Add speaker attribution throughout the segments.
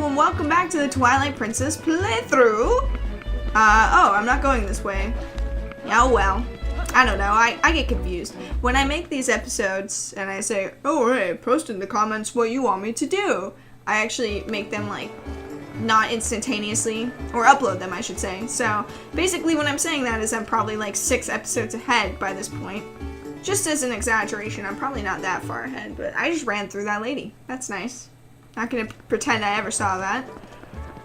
Speaker 1: and welcome back to the Twilight Princess playthrough. Oh, I'm not going this way. Oh well. I don't know, I get confused. When I make these episodes and I say, oh hey, post in the comments what you want me to do, I actually make them like, not instantaneously, or upload them I should say. So, basically when I'm saying that is I'm probably like 6 episodes ahead by this point. Just as an exaggeration, I'm probably not that far ahead, but I just ran through that lady. That's nice. Not gonna pretend I ever saw that.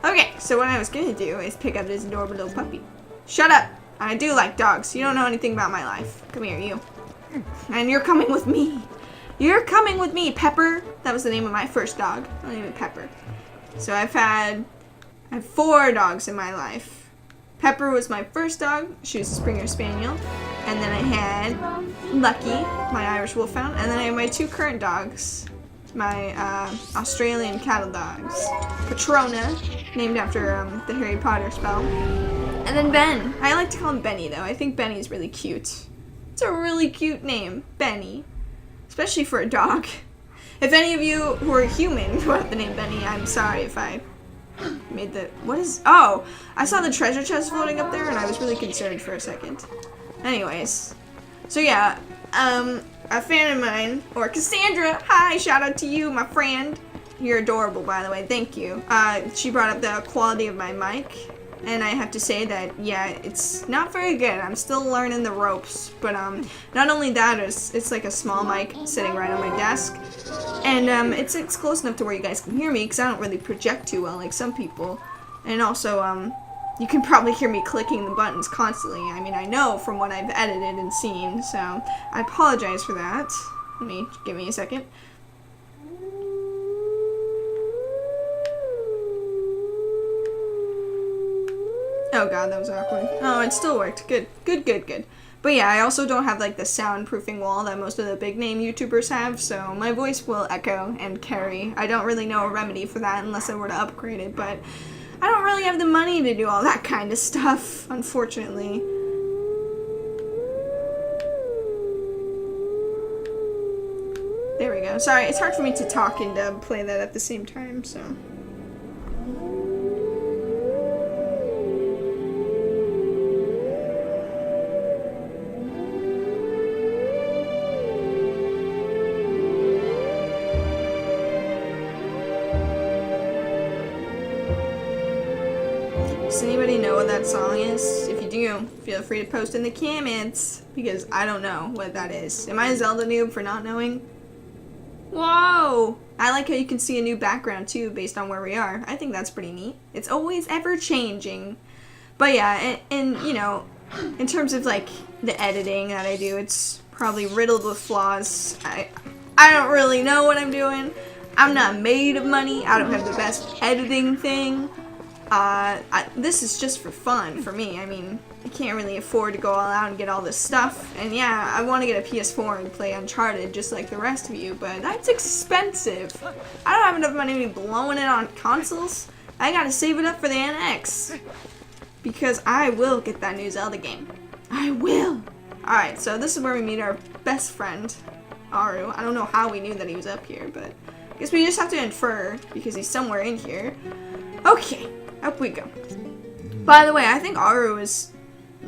Speaker 1: Okay, so what I was gonna do is pick up this adorable little puppy. Shut up! I do like dogs. You don't know anything about my life. Come here, you. And you're coming with me. You're coming with me, Pepper. That was the name of my first dog. I'll name it Pepper. So I have 4 dogs in my life. Pepper was my first dog. She was a Springer Spaniel. And then I had Lucky, my Irish Wolfhound. And then I have my 2 current dogs. My Australian cattle dogs. Patrona, named after the Harry Potter spell. And then Ben. I like to call him Benny though. I think Benny's really cute. It's a really cute name, Benny. Especially for a dog. If any of you who are human who have the name Benny, I'm sorry if I made the... What is... Oh! I saw the treasure chest floating up there and I was really concerned for a second. Anyways. So yeah, a fan of mine, or Cassandra, hi, shout out to you, my friend. You're adorable, by the way, thank you. She brought up the quality of my mic, and I have to say that, yeah, it's not very good. I'm still learning the ropes, but not only that, it's like a small mic sitting right on my desk, and it's close enough to where you guys can hear me, because I don't really project too well like some people, and also, you can probably hear me clicking the buttons constantly. I mean, I know from what I've edited and seen, so I apologize for that. Give me a second. Oh god, that was awkward. Oh, it still worked. Good. But yeah, I also don't have like the soundproofing wall that most of the big name YouTubers have, so my voice will echo and carry. I don't really know a remedy for that unless I were to upgrade it, but I don't really have the money to do all that kind of stuff, unfortunately. There we go. Sorry, it's hard for me to talk and play that at the same time, so. Does anybody know what that song is? If you do, feel free to post in the comments, because I don't know what that is. Am I a Zelda noob for not knowing? Whoa! I like how you can see a new background too, based on where we are. I think that's pretty neat. It's always ever changing. But yeah, and you know, in terms of like the editing that I do, it's probably riddled with flaws. I don't really know what I'm doing. I'm not made of money. I don't have the best editing thing. This is just for fun for me. I mean, I can't really afford to go all out and get all this stuff. And yeah, I want to get a PS4 and play Uncharted just like the rest of you, but that's expensive. I don't have enough money to be blowing it on consoles. I gotta save it up for the NX. Because I will get that new Zelda game. I will. Alright, so this is where we meet our best friend, ArUUUUU. I don't know how we knew that he was up here, but I guess we just have to infer because he's somewhere in here. Okay. Up we go. By the way, I think ArUUUUU is,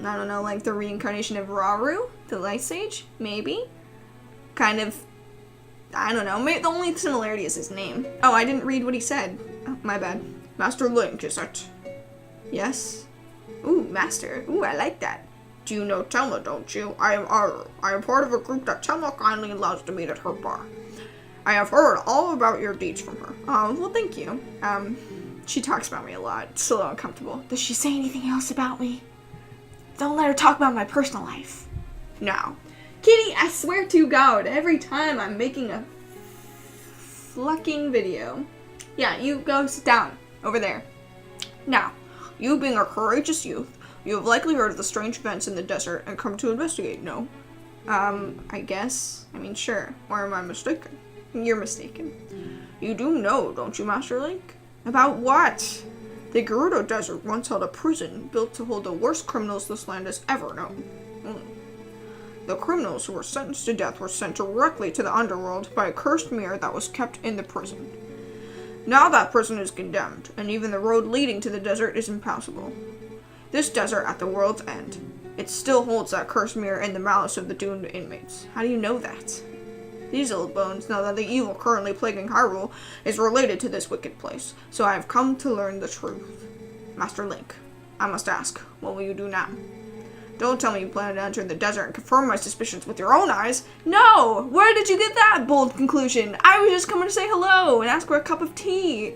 Speaker 1: I don't know, like the reincarnation of Rauru, the Light Sage, maybe? Kind of, I don't know, maybe the only similarity is his name. Oh, I didn't read what he said. Oh, my bad. Master Link, is it? Yes? Ooh, Master. Ooh, I like that. Do you know Telma, don't you? I am ArUUUUU. I am part of a group that Telma kindly allows to meet at her bar. I have heard all about your deeds from her. Oh, well, thank you. She talks about me a lot. It's a little uncomfortable. Does she say anything else about me? Don't let her talk about my personal life. No. Kitty, I swear to God, every time I'm making a fucking video. Yeah, you go sit down over there. Now, you being a courageous youth, you have likely heard of the strange events in the desert and come to investigate, no? I guess. I mean, sure. Or am I mistaken? You're mistaken. You do know, don't you, Master Link? About what? The Gerudo Desert once held a prison built to hold the worst criminals this land has ever known. The criminals who were sentenced to death were sent directly to the underworld by a cursed mirror that was kept in the prison. Now that person is condemned, and even the road leading to the desert is impassable. This desert at the world's end. It still holds that cursed mirror and the malice of the doomed inmates. How do you know that? These old bones know that the evil currently plaguing Hyrule is related to this wicked place, so I have come to learn the truth. Master Link, I must ask, what will you do now? Don't tell me you plan to enter the desert and confirm my suspicions with your own eyes. No! Where did you get that bold conclusion? I was just coming to say hello and ask for a cup of tea.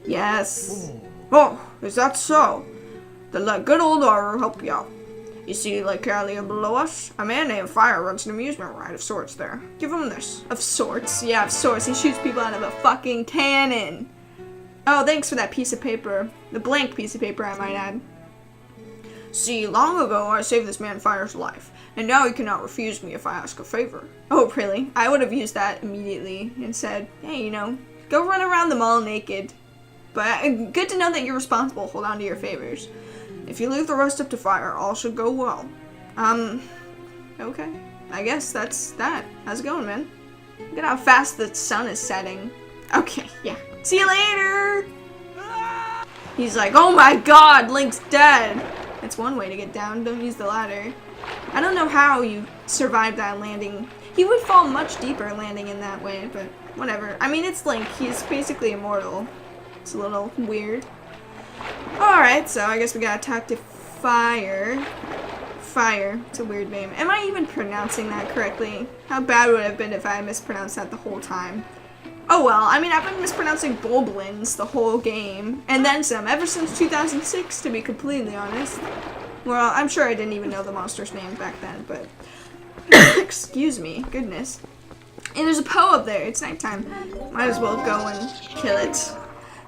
Speaker 1: Yes. Oh, is that so? Then let good old ArUUUUU help you out. You see, like earlier below us, a man named Fire runs an amusement ride of sorts there. Give him this. Of sorts? Yeah, of sorts. He shoots people out of a fucking cannon. Oh, thanks for that piece of paper. The blank piece of paper, I might add. See, long ago I saved this man Fire's life, and now he cannot refuse me if I ask a favor. Oh, really? I would have used that immediately and said, hey, go run around the mall naked. But good to know that you're responsible. Hold on to your favors. If you leave the rest up to Fire, all should go well. Okay. I guess that's that. How's it going, man? Look at how fast the sun is setting. Okay, yeah. See you later! He's like, oh my god, Link's dead! That's one way to get down. Don't use the ladder. I don't know how you survived that landing. He would fall much deeper landing in that way, but whatever. I mean, it's Link. He's basically immortal. It's a little weird. Alright, so I guess we gotta talk to Fire. Fire. It's a weird name. Am I even pronouncing that correctly? How bad would it have been if I mispronounced that the whole time? Oh well, I mean, I've been mispronouncing Boblins the whole game, and then some, ever since 2006, to be completely honest. Well, I'm sure I didn't even know the monster's name back then, but... Excuse me, goodness. And there's a Poe up there, it's nighttime. Might as well go and kill it.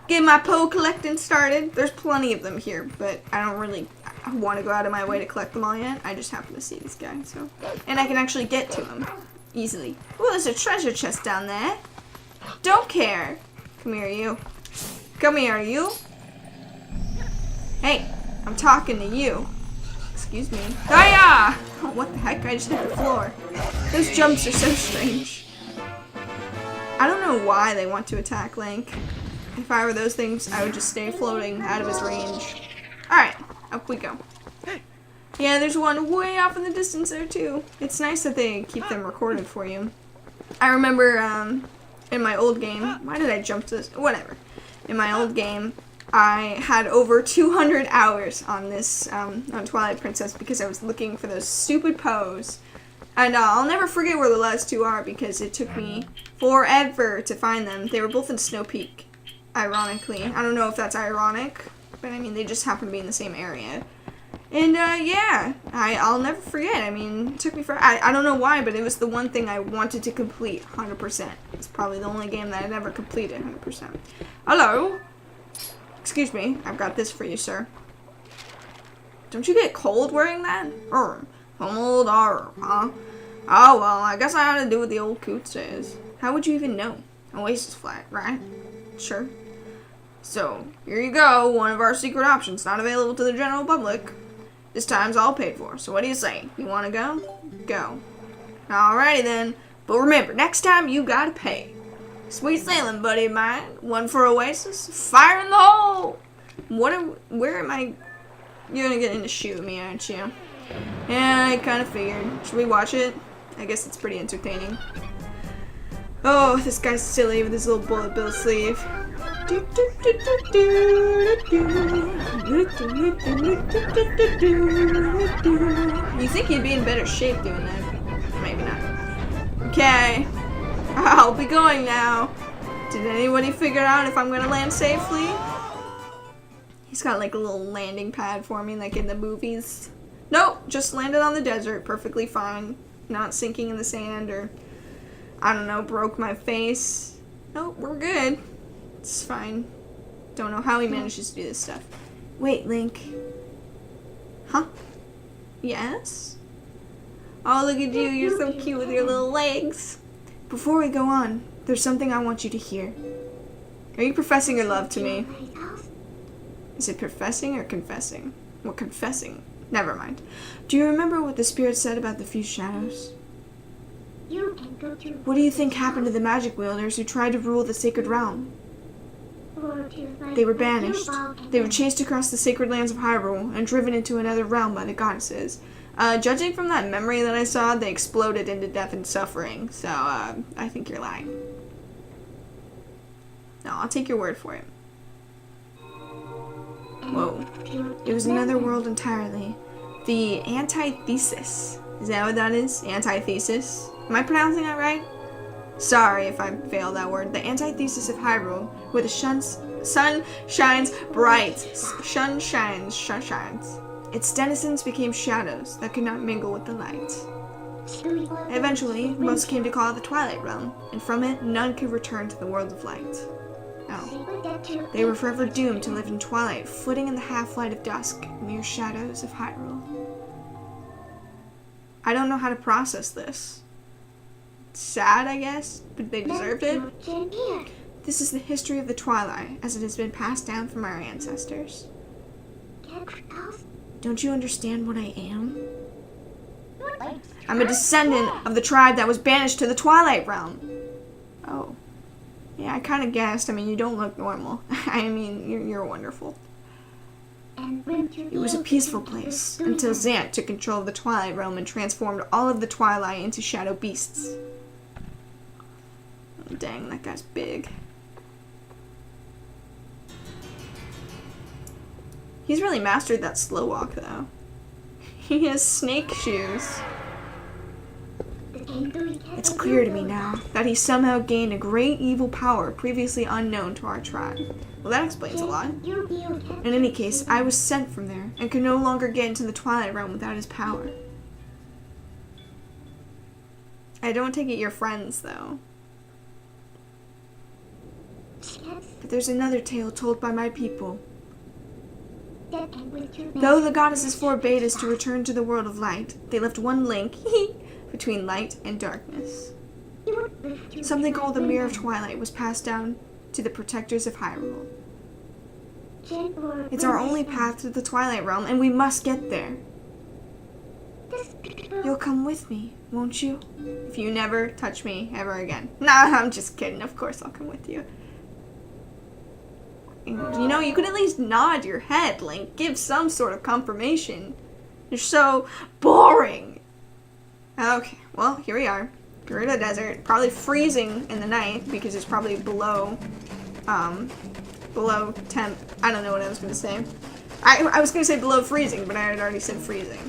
Speaker 1: Get my Poe collecting started. There's plenty of them here, but I don't really want to go out of my way to collect them all yet. I just happen to see this guy, so... And I can actually get to him easily. Oh, there's a treasure chest down there. Don't care. Come here, you. Come here, you. Hey, I'm talking to you. Excuse me. Hiya! Oh, what the heck? I just hit the floor. Those jumps are so strange. I don't know why they want to attack Link. If I were those things, I would just stay floating out of his range. Alright, up we go. Yeah, there's one way off in the distance there, too. It's nice that they keep them recorded for you. I remember, in my old game, why did I jump to this? Whatever. In my old game, I had over 200 hours on this, on Twilight Princess because I was looking for those stupid Poes. And I'll never forget where the last two are because it took me forever to find them. They were both in Snow Peak, ironically. I don't know if that's ironic, but I mean, they just happen to be in the same area. And, yeah, I'll never forget. I mean, it took me I don't know why, but it was the one thing I wanted to complete 100%. It's probably the only game that I'd ever completed 100%. Hello? Excuse me, I've got this for you, sir. Don't you get cold wearing that? Old huh? Oh, well, I guess I ought to do what the old coot says. How would you even know? Oasis flat, right? Sure. So, here you go, one of our secret options, not available to the general public. This time's all paid for, so what do you say? You want to go? Go. Alrighty then, but remember, next time you gotta pay. Sweet sailing, buddy of mine. One for Oasis, fire in the hole! Where am I? You're gonna get into shoot me, aren't you? Yeah, I kinda figured. Should we watch it? I guess it's pretty entertaining. Oh, this guy's silly with his little bullet bill sleeve. You think he'd be in better shape doing that? Maybe not. Okay. I'll be going now. Did anybody figure out if I'm gonna land safely? He's got like a little landing pad for me like in the movies. Nope, just landed on the desert perfectly fine. Not sinking in the sand or, I don't know, broke my face. Nope, we're good. It's fine. Don't know how he manages to do this stuff. Wait, Link. Huh? Yes? Oh, look at you. You're so cute with your little legs. Before we go on, there's something I want you to hear. Are you professing your love to me? Is it professing or confessing? Well, confessing. Never mind. Do you remember what the spirit said about the few shadows? What do you think happened to the magic wielders who tried to rule the sacred realm? They were banished. They were chased across the sacred lands of Hyrule and driven into another realm by the goddesses. Judging from that memory that I saw, they exploded into death and suffering, so I think you're lying. No, I'll take your word for it. Whoa. It was another world entirely. The antithesis. Is that what that is? Antithesis? Am I pronouncing that right? Sorry if I failed that word. The antithesis of Hyrule, where the sun shines bright. Sun shines. Its denizens became shadows that could not mingle with the light. Eventually, most came to call it the Twilight Realm, and from it, none could return to the world of light. Oh. They were forever doomed to live in twilight, flitting in the half-light of dusk, mere shadows of Hyrule. I don't know how to process this. Sad, I guess, but they deserved it. This is the history of the Twilight, as it has been passed down from our ancestors. Don't you understand what I am? I'm a descendant of the tribe that was banished to the Twilight Realm. Oh. Yeah, I kind of guessed. I mean, you don't look normal. I mean, you're wonderful. It was a peaceful place, until Zant took control of the Twilight Realm and transformed all of the Twilight into shadow beasts. Oh, dang, that guy's big. He's really mastered that slow walk, though. He has snake shoes. It's clear to me now that he somehow gained a great evil power previously unknown to our tribe. Well, that explains a lot. In any case, I was sent from there and could no longer get into the Twilight Realm without his power. I don't take it you're friends, though. But there's another tale told by my people. Though the goddesses forbade us to return to the world of light, they left one link between light and darkness. Something called the Mirror of Twilight was passed down to the protectors of Hyrule. It's our only path to the Twilight Realm, and we must get there. You'll come with me, won't you? If you never touch me ever again. Nah, I'm just kidding. Of course I'll come with you. You know, you could at least nod your head, Link. Give some sort of confirmation. You're so boring. Okay, well, here we are. We're in a desert. Probably freezing in the night because it's probably below temp. I don't know what I was going to say. I was going to say below freezing, but I had already said freezing.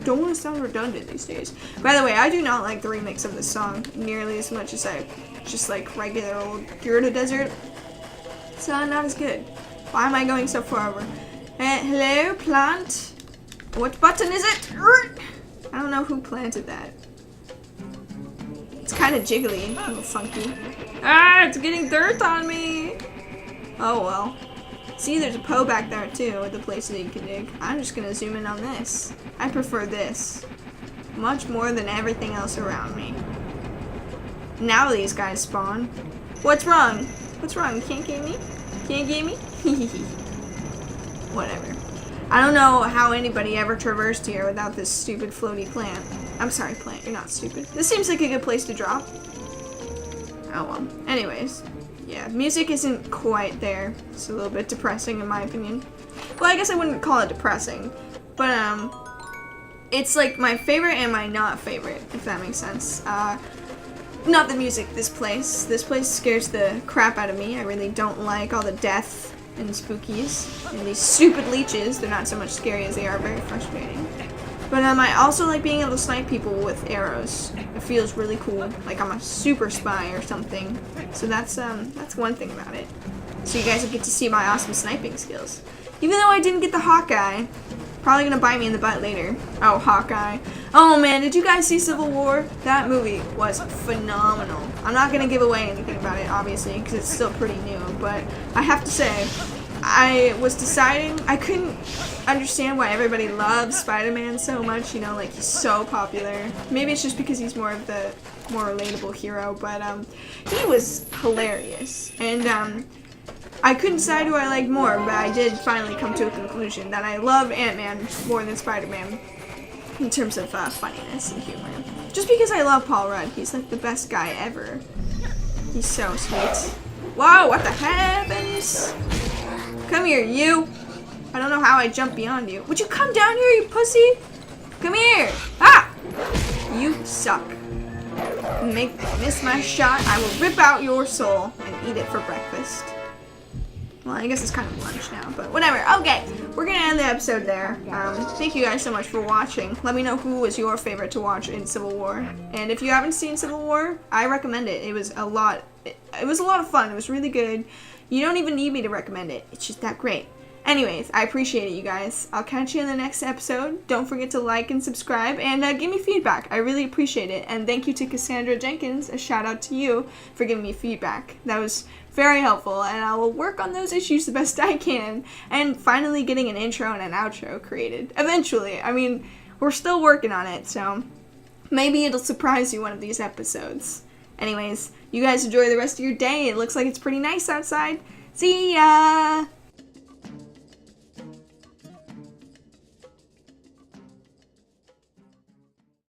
Speaker 1: Don't want to sound redundant these days. By the way, I do not like the remix of this song nearly as much as I just like regular old Gerudo Desert. It's not as good. Why am I going so far over? Hello, plant? What button is it? I don't know who planted that. It's kind of jiggly, a little funky. Ah, it's getting dirt on me. Oh well. See, there's a Poe back there too, with the place that you can dig. I'm just gonna zoom in on this. I prefer this much more than everything else around me. Now these guys spawn. What's wrong? What's wrong? You can't get me? Can't get me? Whatever. I don't know how anybody ever traversed here without this stupid floaty plant. I'm sorry, plant. You're not stupid. This seems like a good place to drop. Oh well. Anyways. Yeah, music isn't quite there. It's a little bit depressing in my opinion. Well, I guess I wouldn't call it depressing. But, it's like my favorite and my not favorite, if that makes sense. Not the music, this place. This place scares the crap out of me. I really don't like all the death and spookies. And these stupid leeches, they're not so much scary as they are very frustrating. But I also like being able to snipe people with arrows. It feels really cool. Like I'm a super spy or something. So that's one thing about it. So you guys will get to see my awesome sniping skills. Even though I didn't get the Hawkeye, probably gonna bite me in the butt later. Oh, Hawkeye. Oh man, did you guys see Civil War? That movie was phenomenal. I'm not gonna give away anything about it, obviously, because it's still pretty new, but I have to say, I was deciding, I couldn't understand why everybody loves Spider-Man so much, you know, like he's so popular. Maybe it's just because he's more of the more relatable hero, but he was hilarious. And I couldn't decide who I liked more, but I did finally come to a conclusion that I love Ant-Man more than Spider-Man in terms of funniness and humor. Just because I love Paul Rudd, he's like the best guy ever. He's so sweet. Whoa, what the heavens? Come here, you. I don't know how I jumped beyond you. Would you come down here, you pussy? Come here. Ah! You suck. Miss my shot. I will rip out your soul and eat it for breakfast. Well, I guess it's kind of lunch now, but whatever. Okay, we're gonna end the episode there. Thank you guys so much for watching. Let me know who was your favorite to watch in Civil War. And if you haven't seen Civil War, I recommend it. It was a lot of fun. It was really good. You don't even need me to recommend it. It's just that great. Anyways, I appreciate it, you guys. I'll catch you in the next episode. Don't forget to like and subscribe, and give me feedback. I really appreciate it. And thank you to Cassandra Jenkins. A shout out to you for giving me feedback. That was very helpful, and I will work on those issues the best I can. And finally getting an intro and an outro created. Eventually. I mean, we're still working on it, so maybe it'll surprise you one of these episodes. Anyways, you guys enjoy the rest of your day. It looks like it's pretty nice outside. See ya!